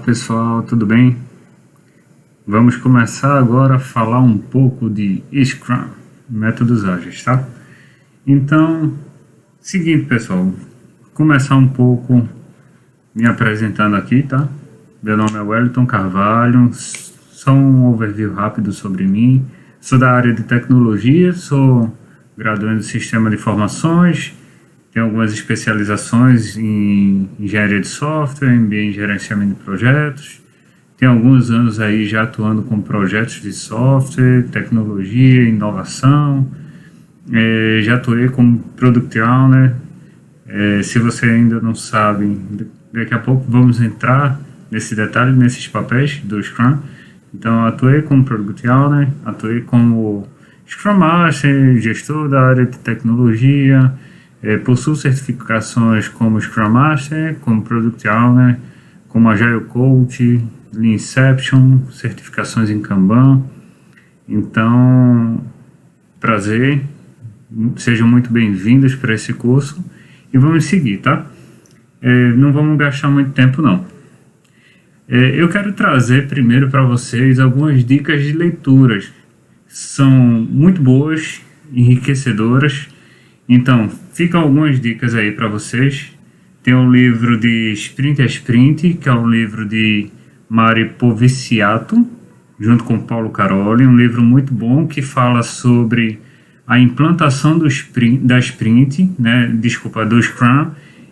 pessoal, tudo bem? Vamos começar agora a falar um pouco de Scrum, métodos ágeis, tá? Então, seguinte pessoal, vou começar um pouco me apresentando aqui, tá? Meu nome é Wellington Carvalho, só um overview rápido sobre mim. Sou da área de tecnologia, sou graduando em Sistema de Informações, tenho algumas especializações em engenharia de software, MBA em gerenciamento de projetos. Tenho alguns anos aí já atuando com projetos de software, tecnologia, inovação. Já atuei como Product Owner. Se você ainda não sabe, daqui a pouco vamos entrar nesse detalhe, nesses papéis do Scrum. Então, atuei como Product Owner, atuei como Scrum Master, gestor da área de tecnologia, possuo certificações como Scrum Master, como Product Owner, como Agile Coach, Leanception, certificações em Kanban. Então, prazer, sejam muito bem-vindos para esse curso e vamos seguir, tá? Não vamos gastar muito tempo, não. Eu quero trazer primeiro para vocês algumas dicas de leituras. São muito boas, enriquecedoras. Então, ficam algumas dicas aí para vocês. Tem um livro de Sprint a Sprint, que é um livro de Mari Poviciato, junto com Paulo Caroli, um livro muito bom que fala sobre a implantação do Scrum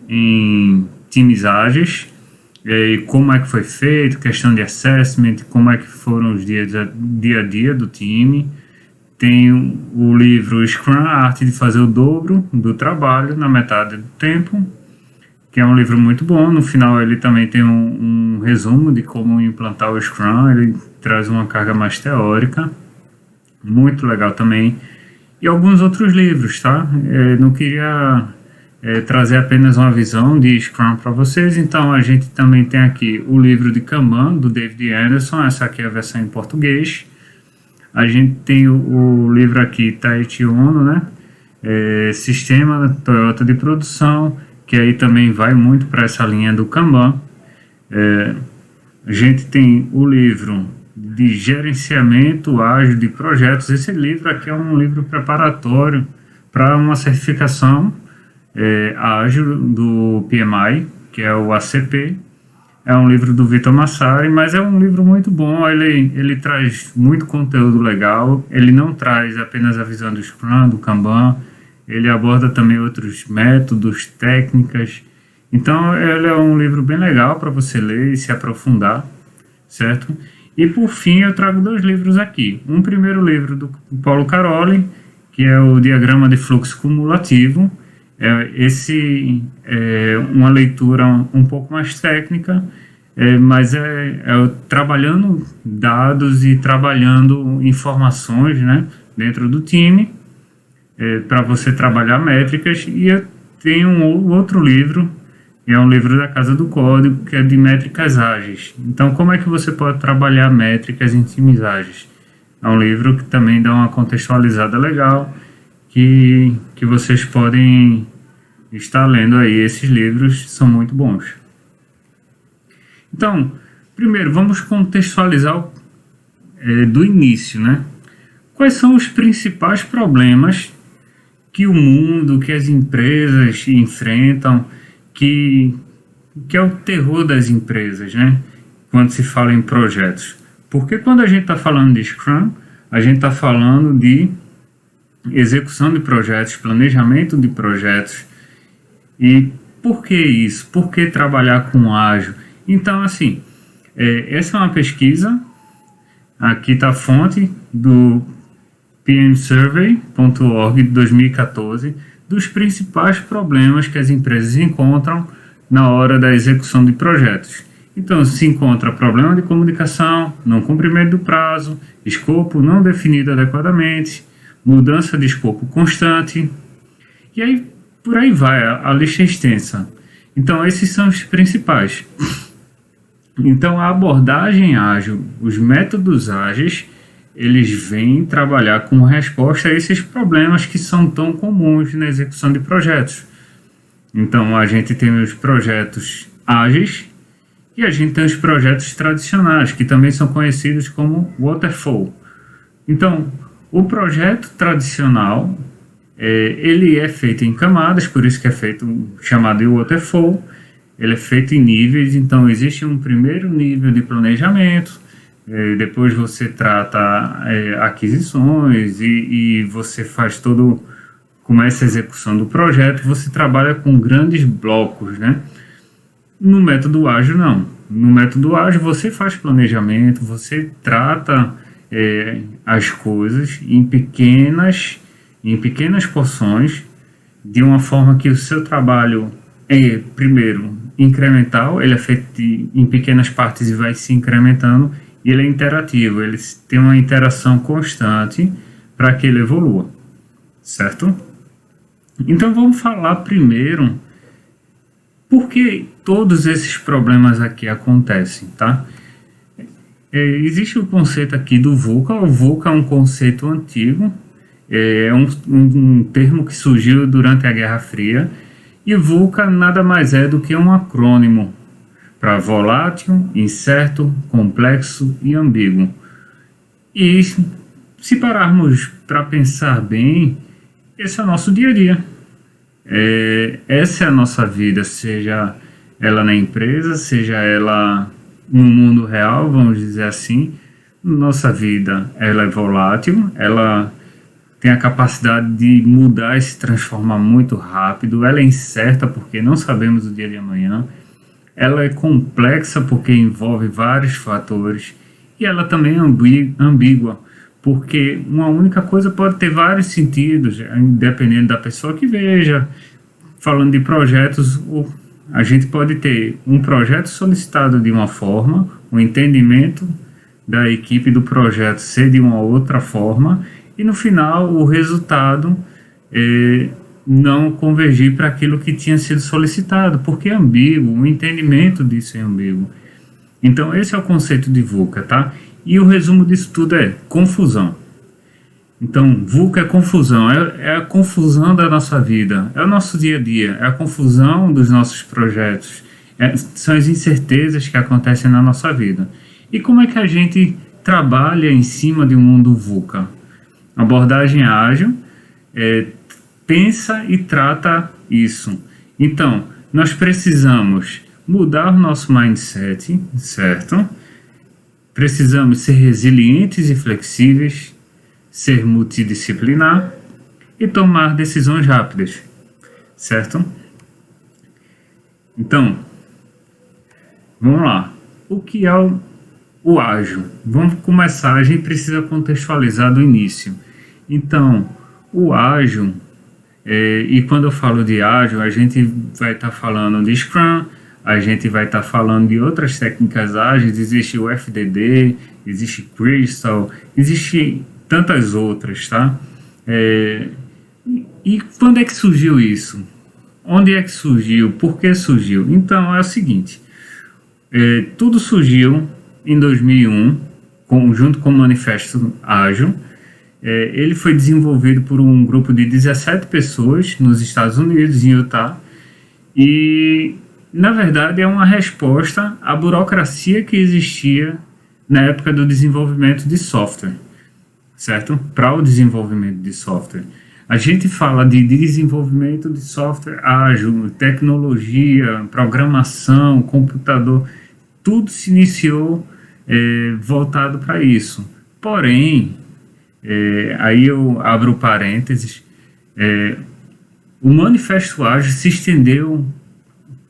em times ágeis, e como é que foi feito, questão de assessment, como é que foram os dia a dia do time. Tem o livro Scrum, a arte de fazer o dobro do trabalho na metade do tempo, que é um livro muito bom. No final ele também tem um resumo de como implantar o Scrum, ele traz uma carga mais teórica, muito legal também. E alguns outros livros, tá? Não queria trazer apenas uma visão de Scrum para vocês, então a gente também tem aqui o livro de Kanban, do David Anderson, essa aqui é a versão em português. A gente tem o livro aqui, Taiichi Ohno, né? Sistema Toyota de Produção, que aí também vai muito para essa linha do Kanban. A gente tem o livro de Gerenciamento Ágil de Projetos. Esse livro aqui é um livro preparatório para uma certificação ágil do PMI, que é o ACP. É um livro do Vitor Massari, mas é um livro muito bom. Ele traz muito conteúdo legal. Ele não traz apenas a visão do Scrum, do Kanban. Ele aborda também outros métodos, técnicas. Então, ele é um livro bem legal para você ler e se aprofundar, certo? E, por fim, eu trago dois livros aqui. Um primeiro livro do Paulo Caroli, que é o Diagrama de Fluxo Cumulativo. Esse é uma leitura um pouco mais técnica, mas trabalhando dados e trabalhando informações, né, dentro do time, para você trabalhar métricas. E eu tenho um outro livro, que é um livro da Casa do Código, que é de métricas ágeis. Então, como é que você pode trabalhar métricas em times ágeis? É um livro que também dá uma contextualizada legal, que vocês podem estar lendo aí. Esses livros são muito bons. Então, primeiro, vamos contextualizar do início, né? Quais são os principais problemas que o mundo, que as empresas enfrentam, que é o terror das empresas, né? Quando se fala em projetos. Porque quando a gente está falando de Scrum, a gente está falando de execução de projetos, planejamento de projetos. E por que isso? Por que trabalhar com ágil? Então, assim, essa é uma pesquisa, aqui está a fonte do pmsurvey.org de 2014, dos principais problemas que as empresas encontram na hora da execução de projetos. Então, se encontra problema de comunicação, não cumprimento do prazo, escopo não definido adequadamente, mudança de escopo constante, e aí por aí vai, a lista é extensa. Então, esses são os principais. Então, a abordagem ágil, os métodos ágeis, eles vêm trabalhar como resposta a esses problemas que são tão comuns na execução de projetos. Então, a gente tem os projetos ágeis E a gente tem os projetos tradicionais, que também são conhecidos como waterfall. Então, o projeto tradicional, ele é feito em camadas, por isso que é feito chamado de waterfall. Ele é feito em níveis, então existe um primeiro nível de planejamento, depois você trata aquisições e você faz começa a execução do projeto, você trabalha com grandes blocos, né? No método ágil, não. No método ágil, você faz planejamento, você trata as coisas em pequenas porções, de uma forma que o seu trabalho é, primeiro, incremental, ele é feito em pequenas partes e vai se incrementando, e ele é interativo, ele tem uma interação constante para que ele evolua, certo? Então vamos falar primeiro por que todos esses problemas aqui acontecem, tá? Existe o conceito aqui do VUCA. O VUCA é um conceito antigo, é um termo que surgiu durante a Guerra Fria, e VUCA nada mais é do que um acrônimo para volátil, incerto, complexo e ambíguo. E se pararmos para pensar bem, esse é o nosso dia a dia. Essa é a nossa vida, seja ela na empresa, seja ela no mundo real, vamos dizer assim. Nossa vida, ela é volátil, ela tem a capacidade de mudar e se transformar muito rápido, ela é incerta porque não sabemos o dia de amanhã, ela é complexa porque envolve vários fatores, e ela também é ambígua, porque uma única coisa pode ter vários sentidos, dependendo da pessoa que veja. Falando de projetos, a gente pode ter um projeto solicitado de uma forma, o entendimento da equipe do projeto ser de uma outra forma, e no final o resultado não convergir para aquilo que tinha sido solicitado, porque é ambíguo, o entendimento disso é ambíguo. Então esse é o conceito de VUCA, tá? E o resumo disso tudo é confusão. Então, VUCA é confusão, é a confusão da nossa vida, é o nosso dia a dia, é a confusão dos nossos projetos, são as incertezas que acontecem na nossa vida. E como é que a gente trabalha em cima de um mundo VUCA? A abordagem ágil pensa e trata isso. Então, nós precisamos mudar o nosso mindset, certo? Precisamos ser resilientes e flexíveis, ser multidisciplinar e tomar decisões rápidas, certo? Então, vamos lá. O que é o ágil? Vamos começar, a gente precisa contextualizar do início. Então, o ágil, e quando eu falo de ágil, a gente vai estar falando de Scrum, a gente vai estar falando de outras técnicas ágeis, existe o FDD, existe Crystal, existe tantas outras, tá? E quando é que surgiu isso? Onde é que surgiu? Por que surgiu? Então, é o seguinte, tudo surgiu em 2001, junto com o Manifesto Ágil. Ele foi desenvolvido por um grupo de 17 pessoas nos Estados Unidos, em Utah, e, na verdade, é uma resposta à burocracia que existia na época do desenvolvimento de software, certo? Para o desenvolvimento de software. A gente fala de desenvolvimento de software ágil, tecnologia, programação, computador, tudo se iniciou voltado para isso. Porém, aí eu abro parênteses, o Manifesto Ágil se estendeu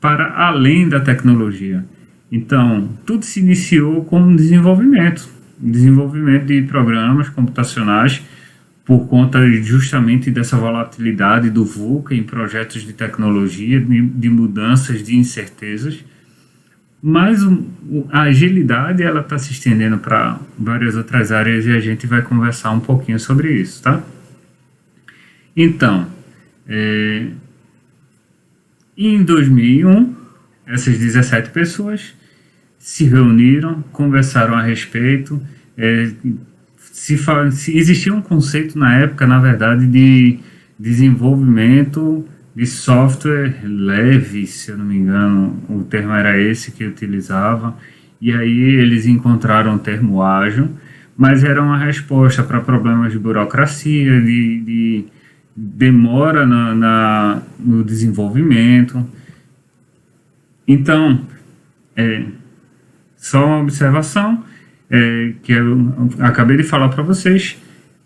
para além da tecnologia. Então, tudo se iniciou com desenvolvimento de programas computacionais, por conta justamente dessa volatilidade do VUCA em projetos de tecnologia, de mudanças, de incertezas. Mas a agilidade ela está se estendendo para várias outras áreas e a gente vai conversar um pouquinho sobre isso, tá? Então, em 2001, essas 17 pessoas se reuniram, conversaram a respeito. Existia um conceito na época, na verdade, de desenvolvimento de software leve, se eu não me engano, o termo era esse que eu utilizava, e aí eles encontraram o termo ágil, mas era uma resposta para problemas de burocracia, de demora no desenvolvimento. Então, só uma observação que eu acabei de falar para vocês,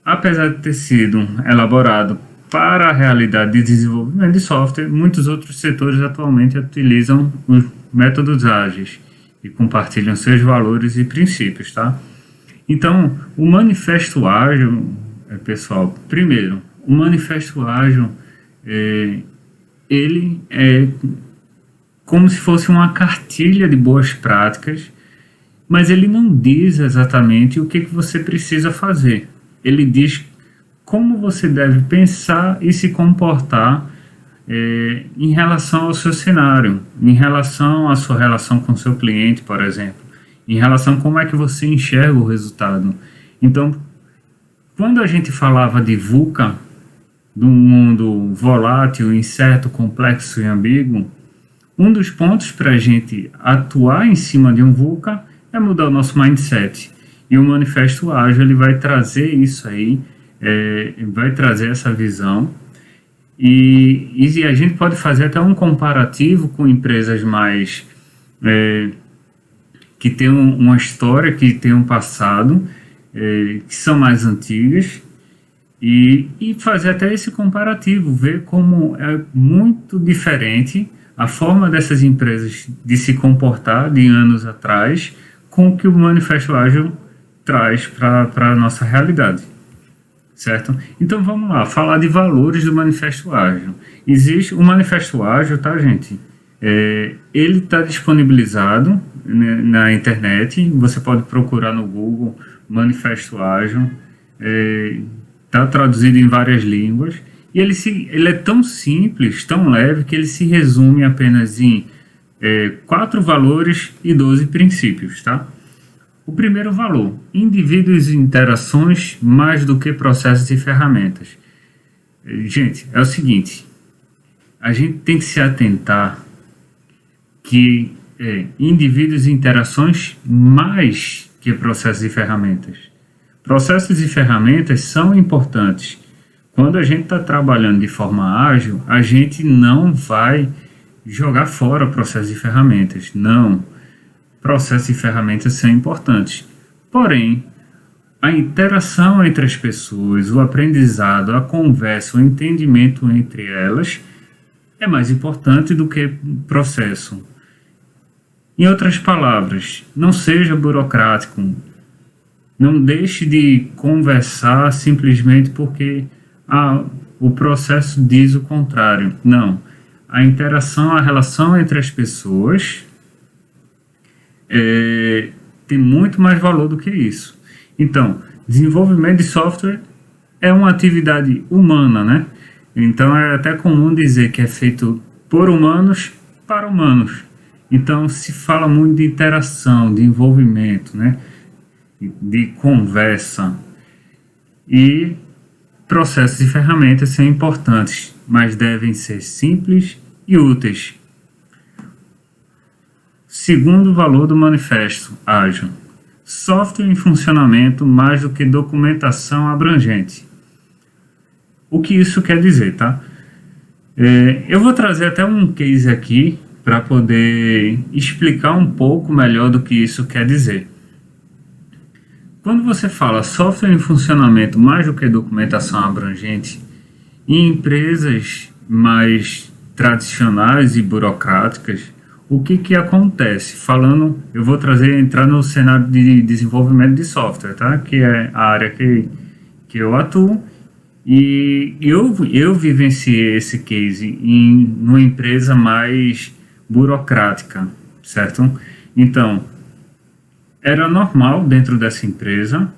apesar de ter sido elaborado para a realidade de desenvolvimento de software, muitos outros setores atualmente utilizam os métodos ágeis e compartilham seus valores e princípios, tá? Então, o manifesto ágil, pessoal, primeiro, o manifesto ágil, ele é como se fosse uma cartilha de boas práticas, mas ele não diz exatamente o que você precisa fazer. Ele diz como você deve pensar e se comportar em relação ao seu cenário, em relação à sua relação com o seu cliente, por exemplo, em relação a como é que você enxerga o resultado. Então, quando a gente falava de VUCA, do mundo volátil, incerto, complexo e ambíguo, um dos pontos para a gente atuar em cima de um VUCA é mudar o nosso mindset. E o Manifesto Ágil ele vai trazer isso aí, vai trazer essa visão. E a gente pode fazer até um comparativo com empresas mais que têm uma história, que têm um passado, que são mais antigas, e fazer até esse comparativo, ver como é muito diferente a forma dessas empresas de se comportar de anos atrás com o que o Manifesto Ágil traz para a nossa realidade, certo? Então vamos lá, falar de valores do Manifesto Ágil. Existe o Manifesto Ágil, tá, gente? Ele está disponibilizado na internet, você pode procurar no Google Manifesto Ágil, está traduzido em várias línguas, e ele é tão simples, tão leve, que ele se resume apenas em 4 valores e 12 princípios, tá? O primeiro valor, indivíduos e interações mais do que processos e ferramentas. Gente, é o seguinte, a gente tem que se atentar que indivíduos e interações mais que processos e ferramentas. Processos e ferramentas são importantes. Quando a gente está trabalhando de forma ágil, a gente não vai jogar fora processos e ferramentas. Não. Processos e ferramentas são importantes. Porém, a interação entre as pessoas, o aprendizado, a conversa, o entendimento entre elas é mais importante do que processo. Em outras palavras, não seja burocrático. Não deixe de conversar simplesmente porque o processo diz o contrário. Não. A interação, a relação entre as pessoas tem muito mais valor do que isso. Então, desenvolvimento de software é uma atividade humana, né? Então, é até comum dizer que é feito por humanos para humanos. Então, se fala muito de interação, de envolvimento, né? De conversa. E processos e ferramentas são importantes, mas devem ser simples e úteis. Segundo valor do Manifesto Ágil: software em funcionamento mais do que documentação abrangente. O que isso quer dizer, tá? Eu vou trazer até um case aqui para poder explicar um pouco melhor do que isso quer dizer. Quando você fala software em funcionamento mais do que documentação abrangente, em empresas mais tradicionais e burocráticas, o que acontece? Eu vou entrar no cenário de desenvolvimento de software, tá? Que é a área que eu atuo, e eu vivenciei esse case numa empresa mais burocrática, certo? Então, era normal dentro dessa empresa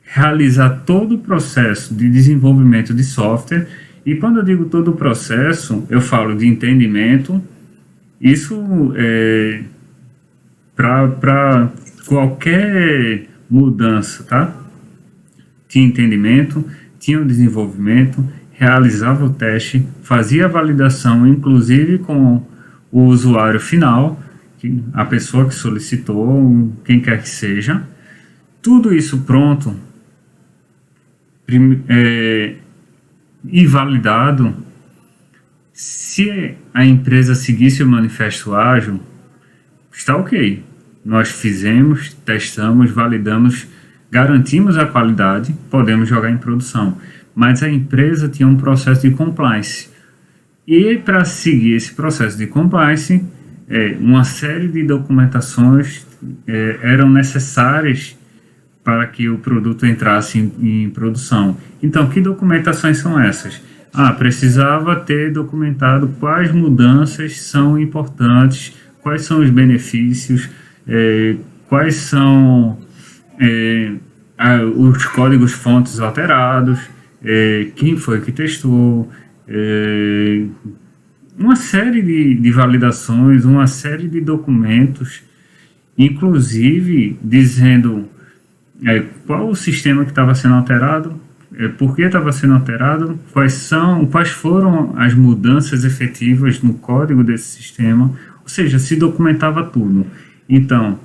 realizar todo o processo de desenvolvimento de software, e quando eu digo todo o processo, eu falo de entendimento. Isso para qualquer mudança, tá? Tinha entendimento, tinha o desenvolvimento, realizava o teste, fazia a validação, inclusive com o usuário final, a pessoa que solicitou, quem quer que seja, tudo isso pronto e validado. Se a empresa seguisse o manifesto ágil, está ok. Nós fizemos, testamos, validamos, garantimos a qualidade, podemos jogar em produção. Mas a empresa tinha um processo de compliance. E para seguir esse processo de compliance, uma série de documentações eram necessárias para que o produto entrasse em produção. Então, que documentações são essas? Precisava ter documentado quais mudanças são importantes, quais são os benefícios, quais são os códigos fontes alterados, quem foi que testou, uma série de validações, uma série de documentos, inclusive dizendo qual o sistema que estava sendo alterado, por que estava sendo alterado, quais foram as mudanças efetivas no código desse sistema, ou seja, se documentava tudo. Então,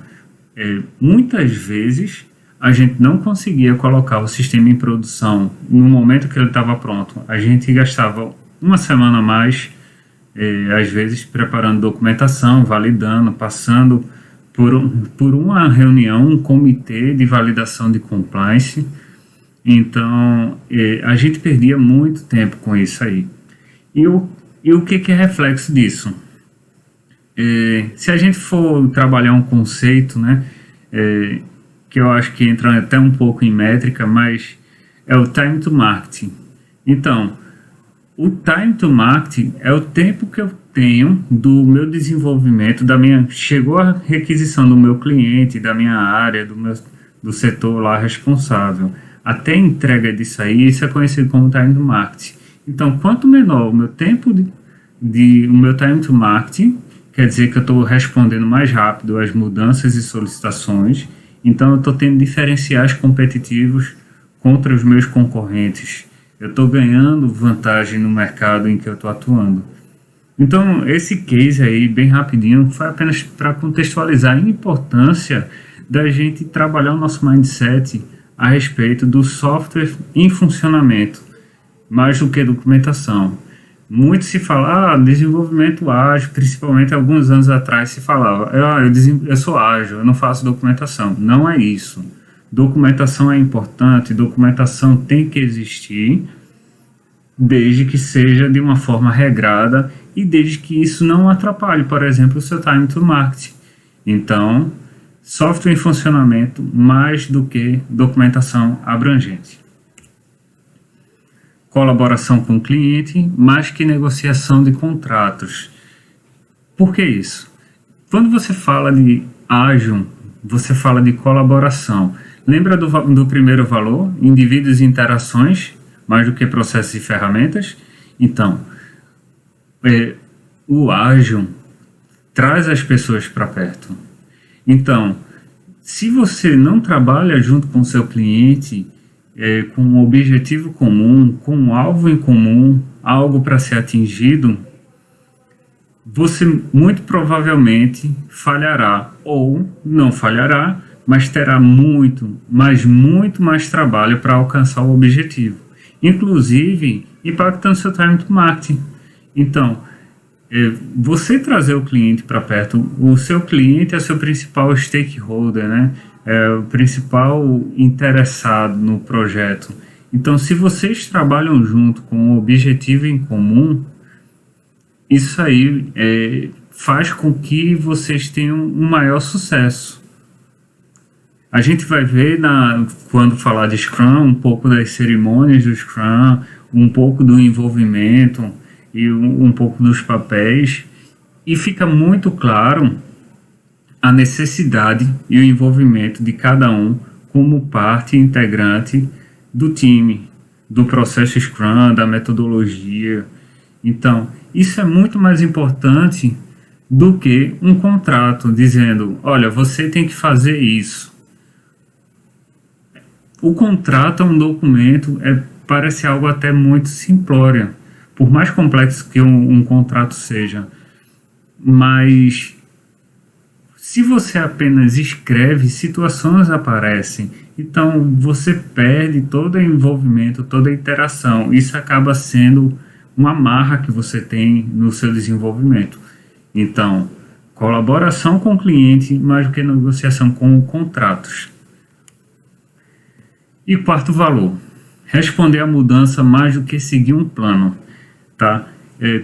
muitas vezes a gente não conseguia colocar o sistema em produção no momento que ele estava pronto. A gente gastava uma semana a mais, às vezes preparando documentação, validando, passando por uma reunião, um comitê de validação de compliance. Então, a gente perdia muito tempo com isso aí. E o que é reflexo disso? Se a gente for trabalhar um conceito, né, que eu acho que entra até um pouco em métrica, mas é o time to market. Então, o time to market é o tempo que eu tenho do meu desenvolvimento, chegou a requisição do meu cliente, da minha área, do setor lá responsável, até a entrega disso aí, isso é conhecido como time to market. Então, quanto menor o meu tempo o meu time to market, quer dizer que eu estou respondendo mais rápido às mudanças e solicitações, então eu estou tendo diferenciais competitivos contra os meus concorrentes. Eu estou ganhando vantagem no mercado em que eu estou atuando. Então, esse case aí, bem rapidinho, foi apenas para contextualizar a importância da gente trabalhar o nosso mindset a respeito do software em funcionamento, mais do que documentação. Muito se fala, desenvolvimento ágil, principalmente alguns anos atrás se falava, eu sou ágil, eu não faço documentação. Não é isso. Documentação é importante, documentação tem que existir, desde que seja de uma forma regrada e desde que isso não atrapalhe, por exemplo, o seu time to market. Então, software em funcionamento mais do que documentação abrangente. Colaboração com o cliente, mais que negociação de contratos. Por que isso? Quando você fala de ágil, você fala de colaboração. Lembra do primeiro valor? Indivíduos e interações, mais do que processos e ferramentas? Então, o ágil traz as pessoas para perto. Então, se você não trabalha junto com o seu cliente, com um objetivo comum, com um alvo em comum, algo para ser atingido, você muito provavelmente falhará ou não falhará, mas terá muito mais trabalho para alcançar o objetivo, inclusive impactando seu time to market. Então, você trazer o cliente para perto, o seu cliente é o seu principal stakeholder, né? É o principal interessado no projeto. Então, se vocês trabalham junto com um objetivo em comum, isso aí faz com que vocês tenham um maior sucesso. A gente vai ver, quando falar de Scrum, um pouco das cerimônias do Scrum, um pouco do envolvimento e um pouco dos papéis, e fica muito claro a necessidade e o envolvimento de cada um como parte integrante do time, do processo Scrum, da metodologia. Então, isso é muito mais importante do que um contrato dizendo, olha, você tem que fazer isso. O contrato é um documento, parece algo até muito simplório, por mais complexo que um contrato seja. Mas se você apenas escreve, situações aparecem. Então você perde todo o envolvimento, toda a interação. Isso acaba sendo uma amarra que você tem no seu desenvolvimento. Então, colaboração com o cliente mais do que negociação com contratos. E quarto valor, responder à mudança mais do que seguir um plano. Tá?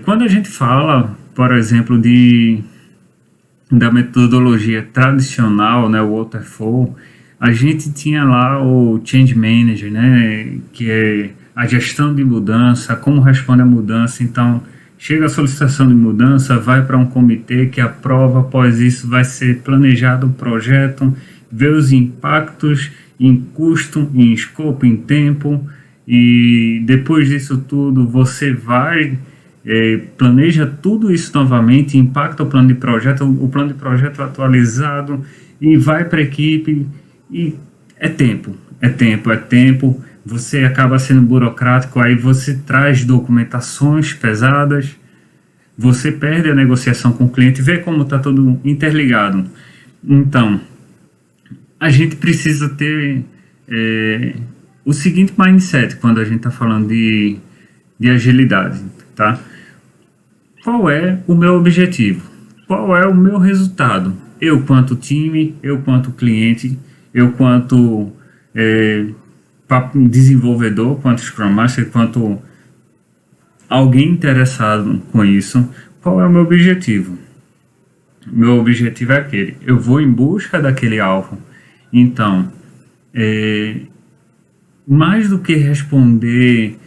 Quando a gente fala, por exemplo, da metodologia tradicional, né, o Waterfall, a gente tinha lá o Change Manager, né, que é a gestão de mudança, como responde a mudança. Então, chega a solicitação de mudança, vai para um comitê que aprova, após isso vai ser planejado o projeto, vê os impactos em custo, em escopo, em tempo, e depois disso tudo você vai, planeja tudo isso novamente, impacta o plano de projeto atualizado, e vai para a equipe, e é tempo, você acaba sendo burocrático, aí você traz documentações pesadas, você perde a negociação com o cliente, vê como está tudo interligado. Então, a gente precisa ter o seguinte mindset quando a gente está falando de agilidade, tá? Qual é o meu objetivo? Qual é o meu resultado? Eu quanto time, eu quanto cliente, eu quanto desenvolvedor, quanto Scrum Master, quanto alguém interessado com isso. Qual é o meu objetivo? Meu objetivo é aquele. Eu vou em busca daquele alvo. Então, mais do que responder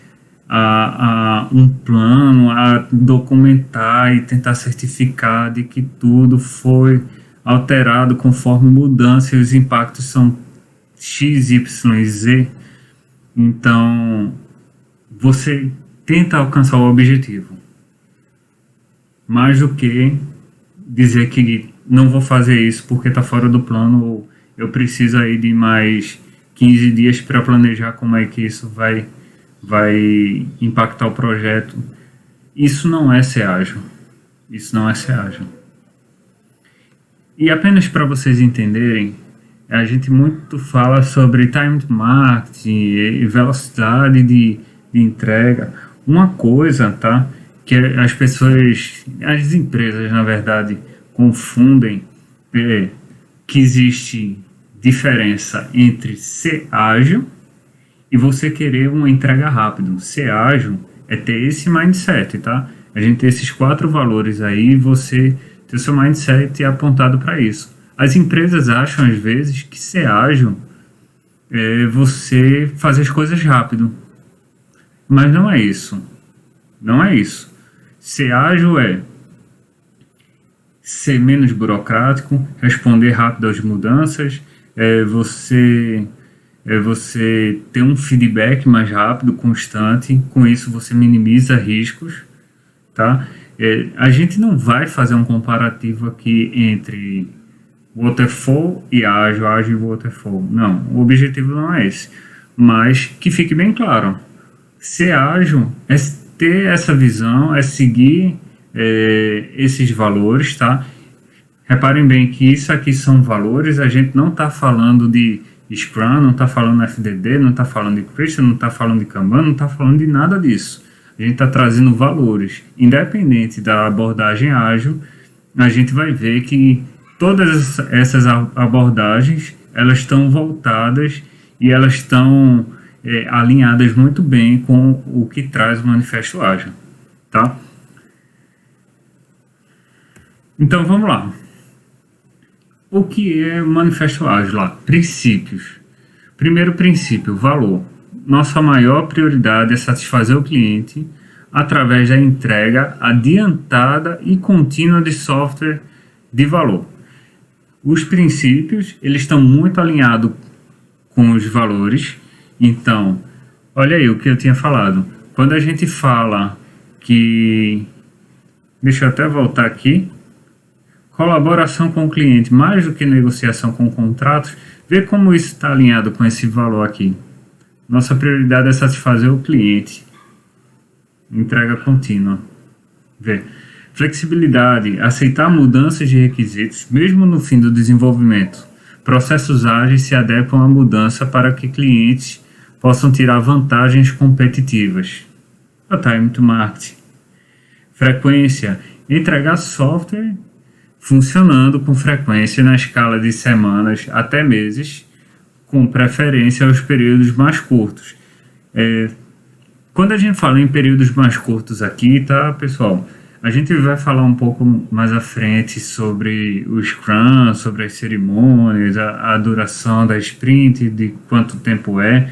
a um plano, a documentar e tentar certificar de que tudo foi alterado conforme mudança e os impactos são X, Y e Z, então você tenta alcançar o objetivo. Mais do que dizer que não vou fazer isso porque está fora do plano, ou eu preciso aí de mais 15 dias para planejar como é que isso vai impactar o projeto. Isso não é ser ágil. E apenas para vocês entenderem, a gente muito fala sobre time to market e velocidade de entrega. Uma coisa, tá, que as empresas, na verdade, confundem que existe diferença entre ser ágil e você querer uma entrega rápida. Ser ágil é ter esse mindset, tá? A gente tem esses 4 valores aí e você ter o seu mindset apontado para isso. As empresas acham, às vezes, que ser ágil é você fazer as coisas rápido. Mas não é isso. Não é isso. Ser ágil é ser menos burocrático, responder rápido às mudanças, você ter um feedback mais rápido, constante. Com isso você minimiza riscos, tá? A gente não vai fazer um comparativo aqui entre Waterfall e ágil e Waterfall. Não, o objetivo não é esse. Mas que fique bem claro, ser ágil é ter essa visão, é seguir esses valores, tá? Reparem bem que isso aqui são valores, a gente não está falando de Scrum, não está falando de FDD, não está falando de Christian, não está falando de Kanban, não está falando de nada disso. A gente está trazendo valores. Independente da abordagem ágil, a gente vai ver que todas essas abordagens, elas estão voltadas e elas estão alinhadas muito bem com o que traz o Manifesto Ágil, tá? Então, vamos lá. O que é o Manifesto Ágil lá? Princípios. Primeiro princípio, valor. Nossa maior prioridade é satisfazer o cliente através da entrega adiantada e contínua de software de valor. Os princípios, eles estão muito alinhados com os valores. Então, olha aí o que eu tinha falado. Quando a gente fala que... Deixa eu até voltar aqui. Colaboração com o cliente, mais do que negociação com contratos. Vê como isso está alinhado com esse valor aqui. Nossa prioridade é satisfazer o cliente. Entrega contínua. Vê. Flexibilidade, aceitar mudanças de requisitos, mesmo no fim do desenvolvimento. Processos ágeis se adequam à mudança para que clientes possam tirar vantagens competitivas. A time to market. Frequência, entregar software funcionando com frequência na escala de semanas até meses, com preferência aos períodos mais curtos. Quando a gente fala em períodos mais curtos aqui, tá, pessoal? A gente vai falar um pouco mais à frente sobre o Scrum, sobre as cerimônias, a duração da sprint, de quanto tempo é.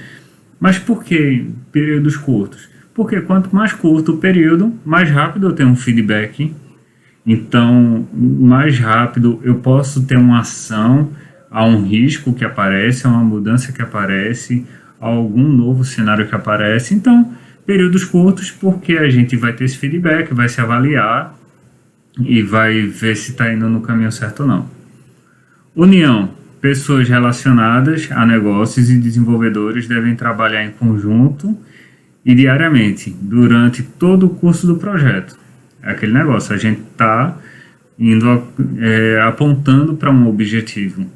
Mas por que períodos curtos? Porque quanto mais curto o período, mais rápido eu tenho um feedback. Então, mais rápido eu posso ter uma ação a um risco que aparece, a uma mudança que aparece, a algum novo cenário que aparece. Então, períodos curtos, porque a gente vai ter esse feedback, vai se avaliar e vai ver se está indo no caminho certo ou não. União. Pessoas relacionadas a negócios e desenvolvedores devem trabalhar em conjunto e diariamente, durante todo o curso do projeto. É aquele negócio, a gente está indo apontando para um objetivo.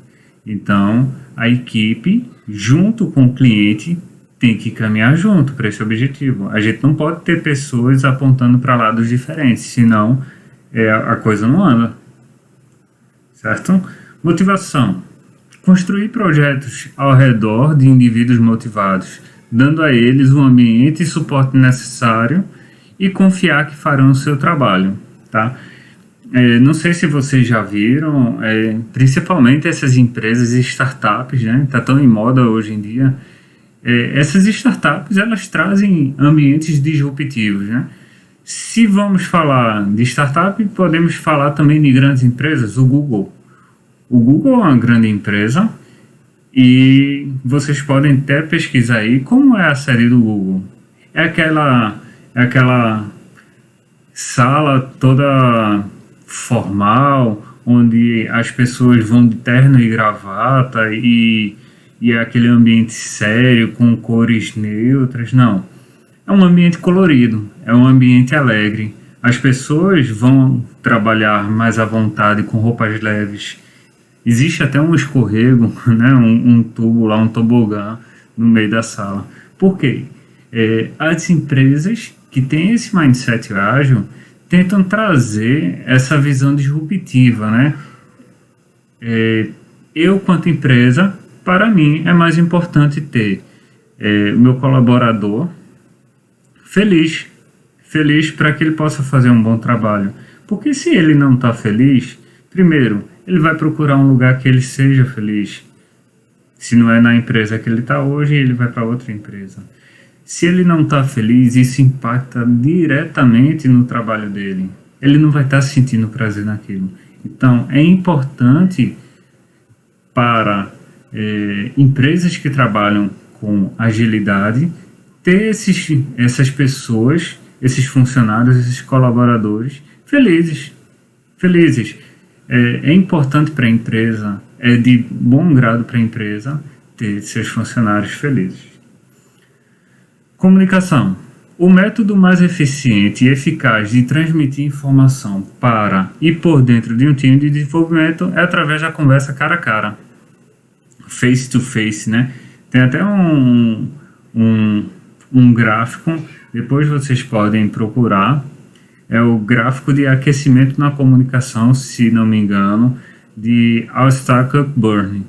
Então, a equipe, junto com o cliente, tem que caminhar junto para esse objetivo. A gente não pode ter pessoas apontando para lados diferentes, senão a coisa não anda. Certo? Motivação. Construir projetos ao redor de indivíduos motivados, dando a eles o ambiente e suporte necessário e confiar que farão o seu trabalho. Tá? Não sei se vocês já viram, principalmente essas empresas e startups, né? Tá tão em moda hoje em dia. Essas startups, elas trazem ambientes disruptivos, né? Se vamos falar de startup, podemos falar também de grandes empresas. O Google é uma grande empresa e vocês podem até pesquisar aí como é a sede do Google. É aquela sala toda formal, onde as pessoas vão de terno e gravata e é aquele ambiente sério, com cores neutras. Não. É um ambiente colorido, é um ambiente alegre. As pessoas vão trabalhar mais à vontade, com roupas leves. Existe até um escorrego, né? um tubo lá, um tobogã no meio da sala. Por quê? As empresas que têm esse mindset ágil tentam trazer essa visão disruptiva, né? Eu, quanto empresa, para mim é mais importante ter o meu colaborador feliz para que ele possa fazer um bom trabalho. Porque se ele não está feliz, primeiro, ele vai procurar um lugar que ele seja feliz. Se não é na empresa que ele está hoje, ele vai para outra empresa. Se ele não está feliz, isso impacta diretamente no trabalho dele. Ele não vai estar sentindo prazer naquilo. Então, é importante para empresas que trabalham com agilidade ter essas pessoas, esses funcionários, esses colaboradores felizes. É importante para a empresa, é de bom grado para a empresa ter seus funcionários felizes. Comunicação. O método mais eficiente e eficaz de transmitir informação para e por dentro de um time de desenvolvimento é através da conversa cara a cara, face to face, né? Tem até um gráfico, depois vocês podem procurar, é o gráfico de aquecimento na comunicação, se não me engano, de Alistair Cockburn.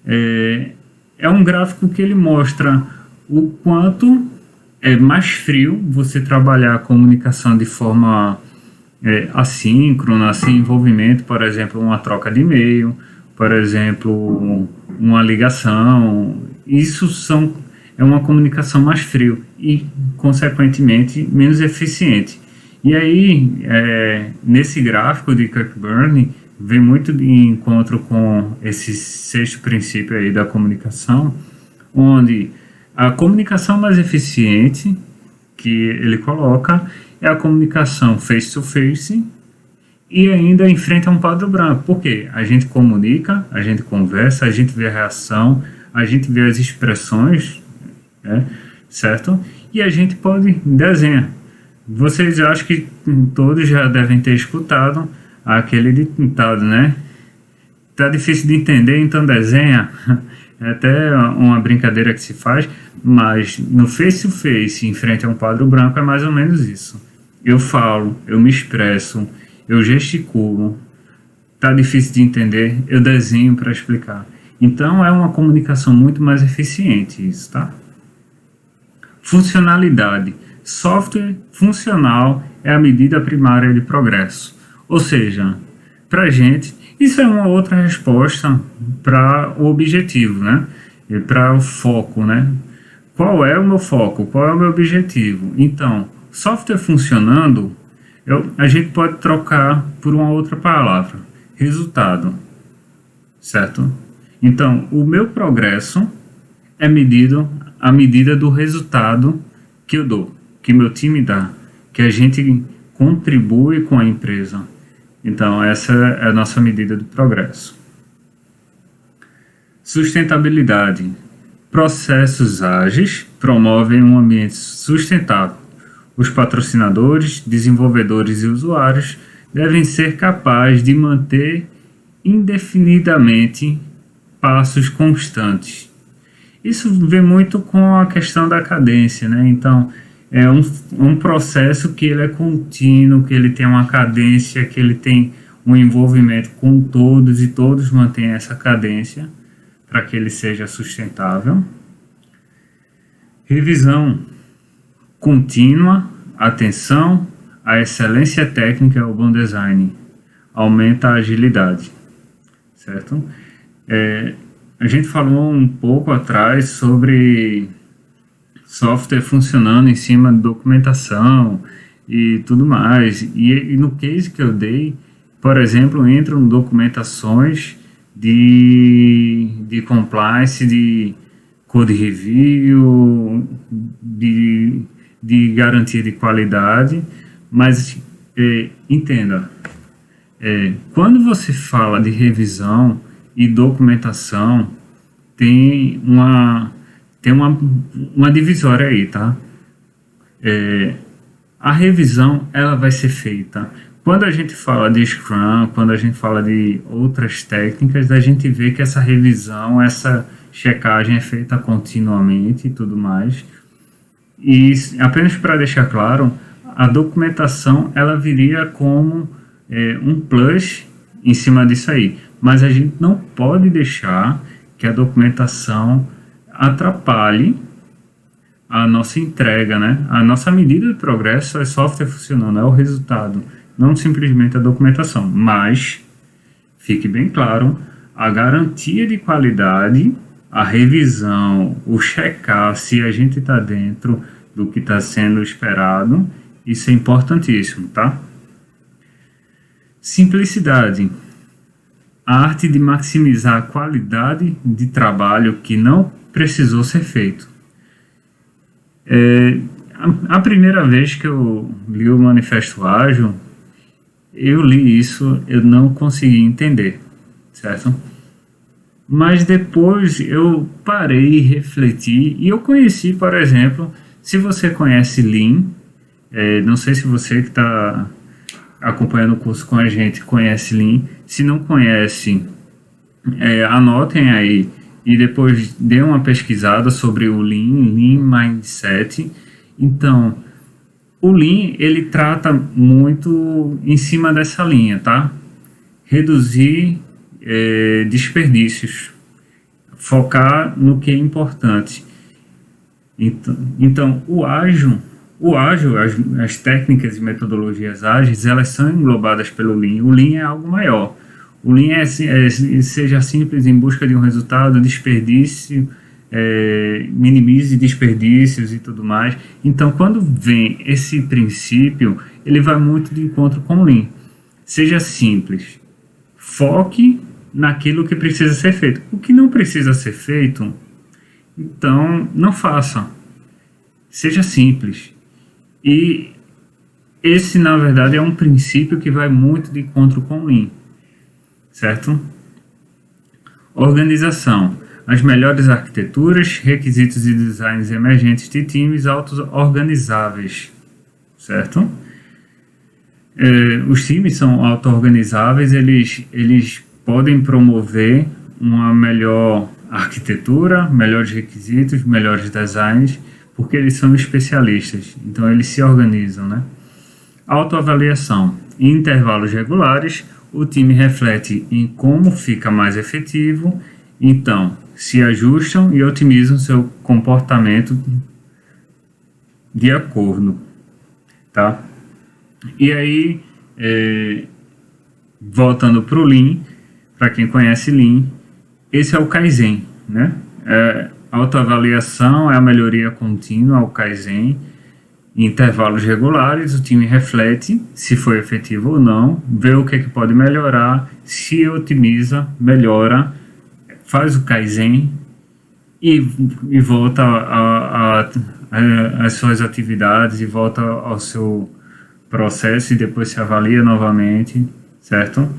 É um gráfico que ele mostra o quanto é mais frio você trabalhar a comunicação de forma assíncrona, sem envolvimento, por exemplo, uma troca de e-mail, por exemplo, uma ligação. Isso é uma comunicação mais frio e, consequentemente, menos eficiente. E aí, nesse gráfico de Cockburn, vem muito de encontro com esse sexto princípio aí da comunicação, onde a comunicação mais eficiente que ele coloca é a comunicação face-to-face e ainda em frente a um quadro branco. Por quê? A gente comunica, a gente conversa, a gente vê a reação, a gente vê as expressões né? Certo? E a gente pode desenhar. Vocês acham que todos já devem ter escutado aquele ditado, né? Tá difícil de entender, então desenha. É até uma brincadeira que se faz, mas no face-to-face, em frente a um quadro branco, é mais ou menos isso. Eu falo, eu me expresso, eu gesticulo. Tá difícil de entender, eu desenho para explicar. Então é uma comunicação muito mais eficiente isso, tá? Funcionalidade. Software funcional é a medida primária de progresso. Ou seja, para a gente, isso é uma outra resposta para o objetivo, né? E para o foco, né? Qual é o meu foco? Qual é o meu objetivo? Então, software funcionando, a gente pode trocar por uma outra palavra. Resultado. Certo? Então, o meu progresso é medido à medida do resultado que eu dou, que meu time dá, que a gente contribui com a empresa. Então, essa é a nossa medida do progresso. Sustentabilidade. Processos ágeis promovem um ambiente sustentável. Os patrocinadores, desenvolvedores e usuários devem ser capazes de manter indefinidamente passos constantes. Isso vem muito com a questão da cadência, né? Então, é um processo que ele é contínuo, que ele tem uma cadência, que ele tem um envolvimento com todos e todos mantêm essa cadência para que ele seja sustentável. Revisão contínua, atenção, a excelência técnica é o bom design, aumenta a agilidade, certo? A gente falou um pouco atrás sobre software funcionando em cima de documentação e tudo mais. E no case que eu dei, por exemplo, entram documentações de compliance, de code review, de garantia de qualidade, mas entenda, quando você fala de revisão e documentação, tem uma divisória aí, tá? A revisão, ela vai ser feita. Quando a gente fala de Scrum, quando a gente fala de outras técnicas, a gente vê que essa revisão, essa checagem é feita continuamente e tudo mais. E apenas para deixar claro, a documentação, ela viria como um plus em cima disso aí. Mas a gente não pode deixar que a documentação atrapalhe a nossa entrega, né? A nossa medida de progresso é software funcionando, é o resultado, não simplesmente a documentação. Mas, fique bem claro, a garantia de qualidade, a revisão, o checar se a gente está dentro do que está sendo esperado, isso é importantíssimo, tá? Simplicidade. A arte de maximizar a qualidade de trabalho que não precisou ser feito. A primeira vez que eu li o Manifesto Ágil, eu li isso, eu não consegui entender, certo? Mas depois eu parei e refleti, e eu conheci, por exemplo, se você conhece Lean, não sei se você que está acompanhando o curso com a gente conhece Lean. Se não conhece, anotem aí e depois dê uma pesquisada sobre o Lean Mindset. Então, o Lean, ele trata muito em cima dessa linha, tá? Reduzir desperdícios, focar no que é importante. Então o ágil, as técnicas e metodologias ágeis, elas são englobadas pelo Lean. O Lean é algo maior. O Lean seja simples em busca de um resultado, desperdício, minimize desperdícios e tudo mais. Então, quando vem esse princípio, ele vai muito de encontro com o Lean. Seja simples. Foque naquilo que precisa ser feito. O que não precisa ser feito, então não faça. Seja simples. E esse, na verdade, é um princípio que vai muito de encontro com o Lean, certo? Organização. as melhores arquiteturas, requisitos e designs emergentes de times auto-organizáveis, certo? Os times são auto-organizáveis, eles podem promover uma melhor arquitetura, melhores requisitos, melhores designs, porque eles são especialistas, então eles se organizam, né? Autoavaliação. Em intervalos regulares, o time reflete em como fica mais efetivo, então se ajustam e otimizam seu comportamento de acordo, tá? E aí, voltando para o Lean, para quem conhece Lean, esse é o Kaizen, né? Autoavaliação é a melhoria contínua, o Kaizen. Em intervalos regulares, o time reflete se foi efetivo ou não, vê o que pode melhorar, se otimiza, melhora, faz o Kaizen e volta às suas atividades e volta ao seu processo e depois se avalia novamente, certo?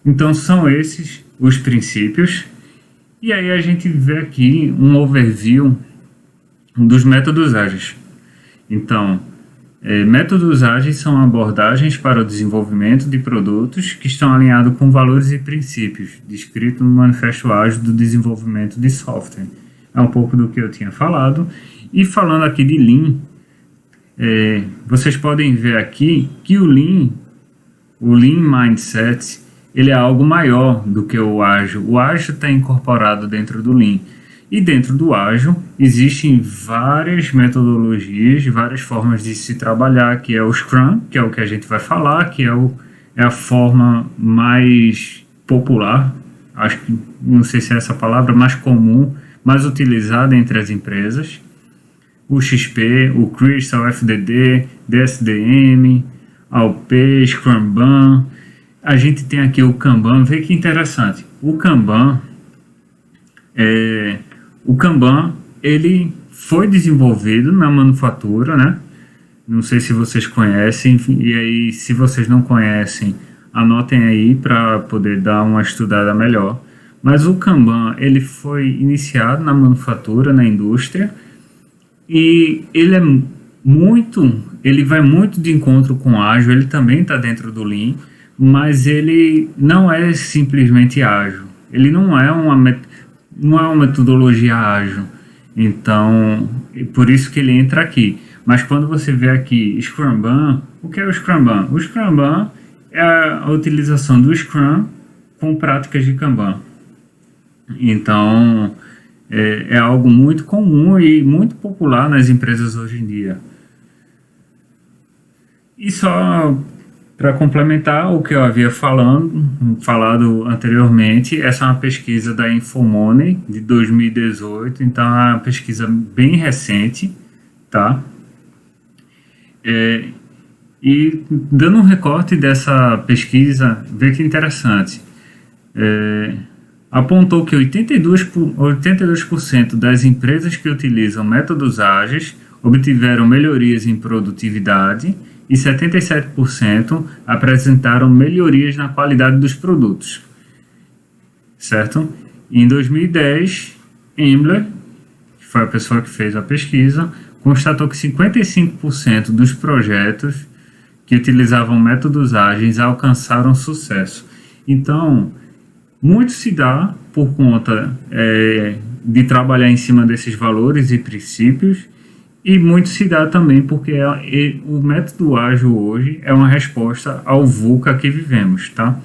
Então são esses os princípios. E aí a gente vê aqui um overview dos métodos ágeis. Então, métodos ágeis são abordagens para o desenvolvimento de produtos que estão alinhados com valores e princípios descritos no Manifesto Ágil do Desenvolvimento de Software. É um pouco do que eu tinha falado. E falando aqui de Lean, vocês podem ver aqui que o Lean Mindset, ele é algo maior do que o Ágil. O Ágil está incorporado dentro do Lean. E dentro do Ágil existem várias metodologias, várias formas de se trabalhar, que é o Scrum, que é o que a gente vai falar, que é a forma mais popular, acho que, não sei se é essa palavra, mais comum, mais utilizada entre as empresas. O XP, o Crystal, o FDD, DSDM, AOP, Scrumban. A gente tem aqui o Kanban, vê que interessante. O Kanban, ele foi desenvolvido na manufatura, né? Não sei se vocês conhecem, e aí se vocês não conhecem, anotem aí para poder dar uma estudada melhor. Mas o Kanban, ele foi iniciado na manufatura, na indústria, e ele vai muito de encontro com o Ágil, ele também está dentro do Lean, mas ele não é simplesmente ágil, ele não é uma metodologia ágil, então por isso que ele entra aqui. Mas quando você vê aqui Scrumban, o que é o Scrumban? O Scrumban é a utilização do Scrum com práticas de Kanban. Então é algo muito comum e muito popular nas empresas hoje em dia. E só para complementar o que eu havia falado anteriormente, essa é uma pesquisa da Infomoney de 2018, então é uma pesquisa bem recente, tá? E dando um recorte dessa pesquisa, vê que interessante. Apontou que 82% das empresas que utilizam métodos ágeis obtiveram melhorias em produtividade e 77% apresentaram melhorias na qualidade dos produtos, certo? Em 2010, Embler, que foi a pessoa que fez a pesquisa, constatou que 55% dos projetos que utilizavam métodos ágeis alcançaram sucesso. Então, muito se dá por conta de trabalhar em cima desses valores e princípios, e muito se dá também porque o método ágil hoje é uma resposta ao VUCA que vivemos, tá?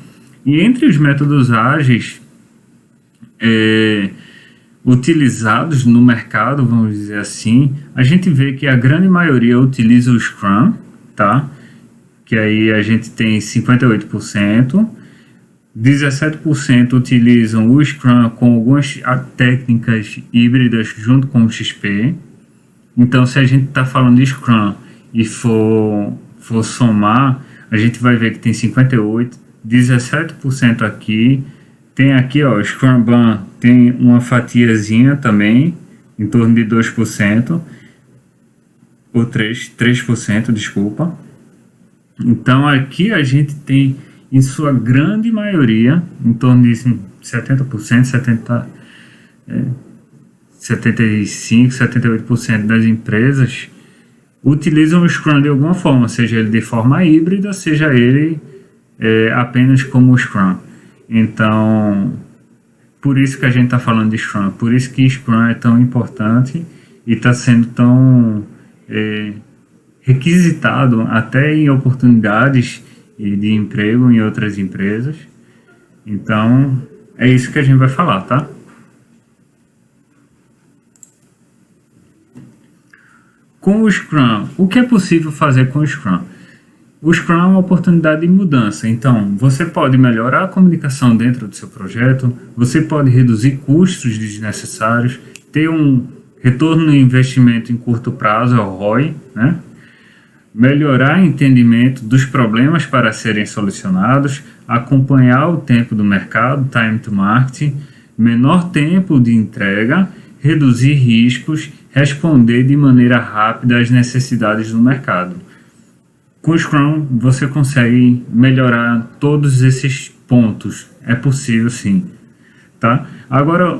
E entre os métodos ágeis utilizados no mercado, vamos dizer assim, a gente vê que a grande maioria utiliza o Scrum, tá? Que aí a gente tem 58%, 17% utilizam o Scrum com algumas técnicas híbridas junto com o XP. Então, se a gente está falando de Scrum e for somar, a gente vai ver que tem 58%, 17% aqui. Tem aqui, ó, Scrumban tem uma fatiazinha também, em torno de 2%, ou 3%, desculpa. Então, aqui a gente tem, em sua grande maioria, em torno de 70%, 75, 78% das empresas utilizam o Scrum de alguma forma, seja ele de forma híbrida, seja ele apenas como o Scrum. Então, por isso que a gente está falando de Scrum, por isso que Scrum é tão importante e está sendo tão requisitado até em oportunidades de emprego em outras empresas. Então, é isso que a gente vai falar, tá? Com o Scrum, o que é possível fazer com o Scrum? O Scrum é uma oportunidade de mudança, então você pode melhorar a comunicação dentro do seu projeto, você pode reduzir custos desnecessários, ter um retorno no investimento em curto prazo, é o ROI, né? Melhorar o entendimento dos problemas para serem solucionados, acompanhar o tempo do mercado, time to market, menor tempo de entrega, reduzir riscos, responder de maneira rápida às necessidades do mercado. Com o Scrum, você consegue melhorar todos esses pontos. É possível, sim. Tá? Agora,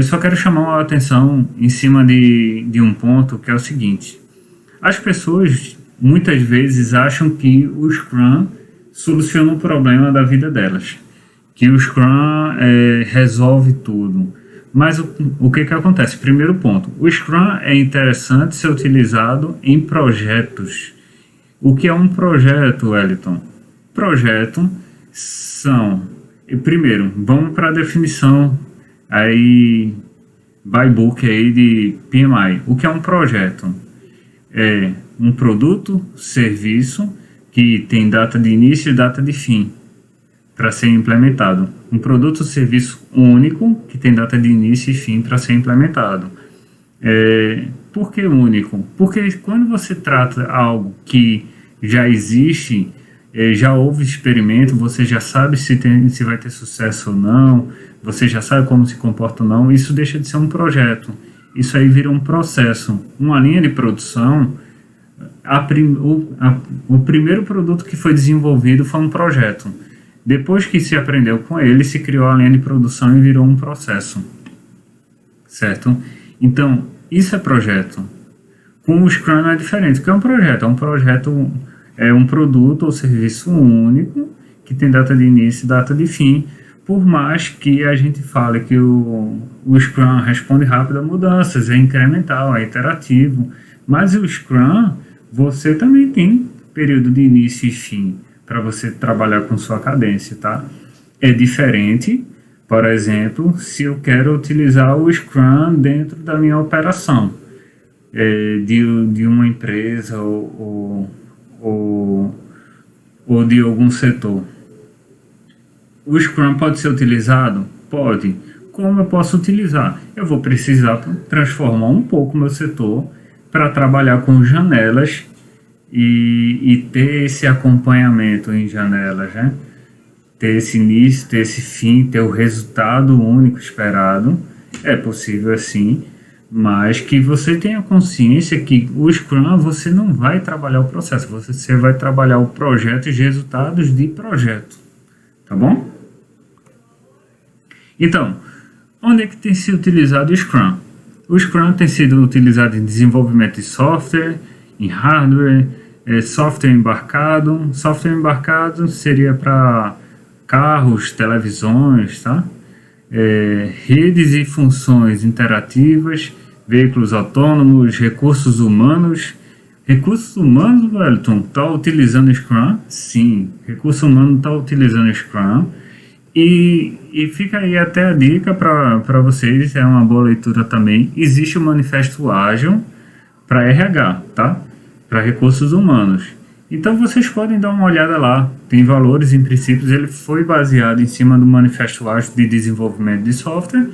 só quero chamar a atenção em cima de um ponto, que é o seguinte. As pessoas, muitas vezes, acham que o Scrum soluciona o problema da vida delas. Que o Scrum resolve tudo. Mas o que acontece? Primeiro ponto, o Scrum é interessante ser utilizado em projetos. O que é um projeto, Wellington? Projeto são... Primeiro, vamos para a definição aí, by book aí de PMI. O que é um projeto? É um produto, serviço, que tem data de início e data de fim para ser implementado. Um produto ou serviço único, que tem data de início e fim para ser implementado. Por que único? Porque quando você trata algo que já existe, já houve experimento, você já sabe se vai ter sucesso ou não, você já sabe como se comporta ou não, isso deixa de ser um projeto. Isso aí vira um processo. Uma linha de produção, o primeiro produto que foi desenvolvido foi um projeto. Depois que se aprendeu com ele, se criou a linha de produção e virou um processo. Certo? Então, isso é projeto. Com o Scrum é diferente, porque é um projeto. É um produto ou serviço único, que tem data de início e data de fim, por mais que a gente fale que o Scrum responde rápido a mudanças, é incremental, é iterativo, mas o Scrum, você também tem período de início e fim, para você trabalhar com sua cadência, tá? É diferente, por exemplo, se eu quero utilizar o Scrum dentro da minha operação, de uma empresa ou de algum setor. O Scrum pode ser utilizado? Pode. Como eu posso utilizar? Eu vou precisar transformar um pouco meu setor para trabalhar com janelas e ter esse acompanhamento em janelas, né? Ter esse início, ter esse fim, ter o resultado único esperado. É possível assim, mas que você tenha consciência que o Scrum você não vai trabalhar o processo, você vai trabalhar o projeto e os resultados de projeto, tá bom? Então, onde é que tem sido utilizado o Scrum? O Scrum tem sido utilizado em desenvolvimento de software, em hardware, software embarcado. Software embarcado seria para carros, televisões, tá? Redes e funções interativas, veículos autônomos, recursos humanos. Recursos humanos, Wellington, está utilizando o Scrum? Sim, recurso humano está utilizando o Scrum. E fica aí até a dica para vocês, é uma boa leitura também. Existe o Manifesto Ágil para RH, tá? Para recursos humanos. Então vocês podem dar uma olhada lá, tem valores e princípios, ele foi baseado em cima do Manifesto Ágil de desenvolvimento de software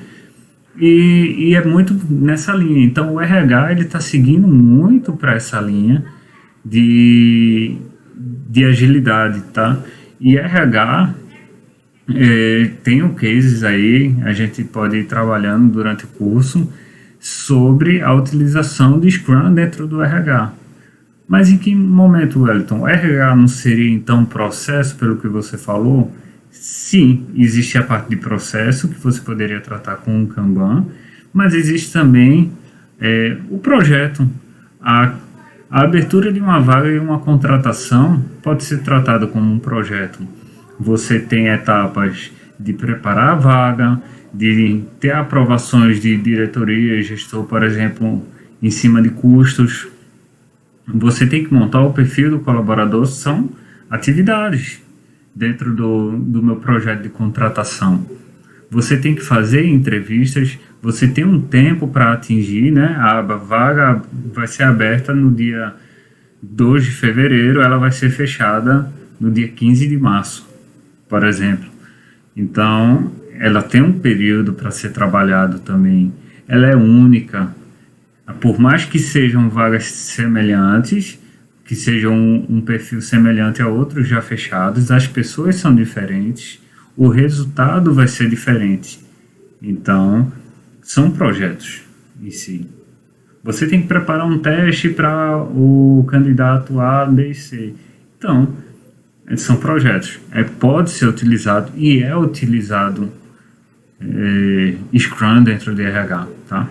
e é muito nessa linha. Então o RH está seguindo muito para essa linha de agilidade, tá? E RH tem cases aí, a gente pode ir trabalhando durante o curso sobre a utilização de Scrum dentro do RH. Mas em que momento, Wellington? O RH não seria então um processo, pelo que você falou? Sim, existe a parte de processo que você poderia tratar com um Kanban, mas existe também o projeto. A abertura de uma vaga e uma contratação pode ser tratada como um projeto. Você tem etapas de preparar a vaga, de ter aprovações de diretoria e gestor, por exemplo, em cima de custos. Você tem que montar o perfil do colaborador, são atividades dentro do meu projeto de contratação. Você tem que fazer entrevistas, você tem um tempo para atingir, né? A vaga vai ser aberta no dia 2 de fevereiro, ela vai ser fechada no dia 15 de março, por exemplo. Então, ela tem um período para ser trabalhado também. Ela é única. Por mais que sejam vagas semelhantes, que sejam um perfil semelhante a outros já fechados, as pessoas são diferentes, o resultado vai ser diferente. Então, são projetos em si. Você tem que preparar um teste para o candidato A, B e C. Então, são projetos. Pode ser utilizado e é utilizado Scrum dentro do RH, tá?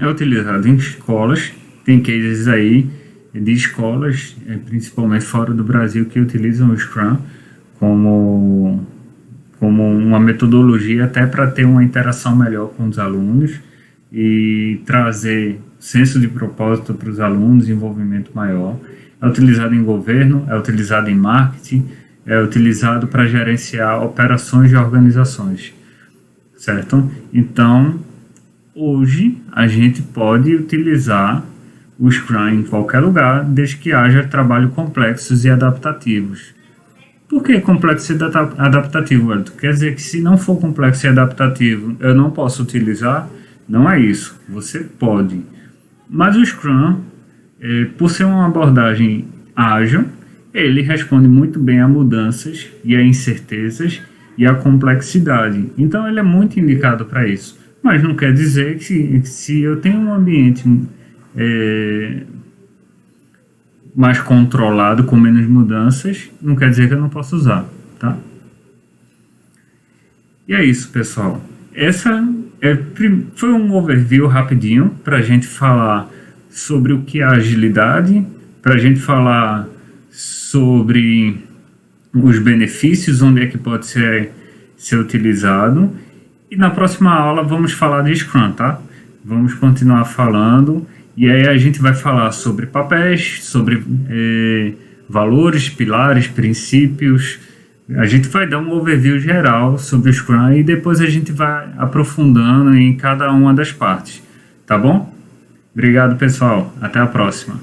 É utilizado em escolas, tem cases aí de escolas, principalmente fora do Brasil, que utilizam o Scrum como uma metodologia até para ter uma interação melhor com os alunos e trazer senso de propósito para os alunos, envolvimento maior. É utilizado em governo, é utilizado em marketing, é utilizado para gerenciar operações de organizações, certo? Então, hoje a gente pode utilizar o Scrum em qualquer lugar, desde que haja trabalho complexos e adaptativos. Por que complexo e adaptativo, Wellington? Quer dizer que se não for complexo e adaptativo, eu não posso utilizar? Não é isso, você pode. Mas o Scrum, por ser uma abordagem ágil, ele responde muito bem a mudanças e a incertezas e a complexidade. Então ele é muito indicado para isso. Mas não quer dizer que se eu tenho um ambiente mais controlado, com menos mudanças, não quer dizer que eu não posso usar, tá? E é isso, pessoal. Essa foi um overview rapidinho para a gente falar sobre o que é agilidade, para a gente falar sobre os benefícios, onde é que pode ser utilizado. E na próxima aula vamos falar de Scrum, tá? Vamos continuar falando. E aí a gente vai falar sobre papéis, sobre valores, pilares, princípios. A gente vai dar um overview geral sobre o Scrum e depois a gente vai aprofundando em cada uma das partes. Tá bom? Obrigado, pessoal. Até a próxima.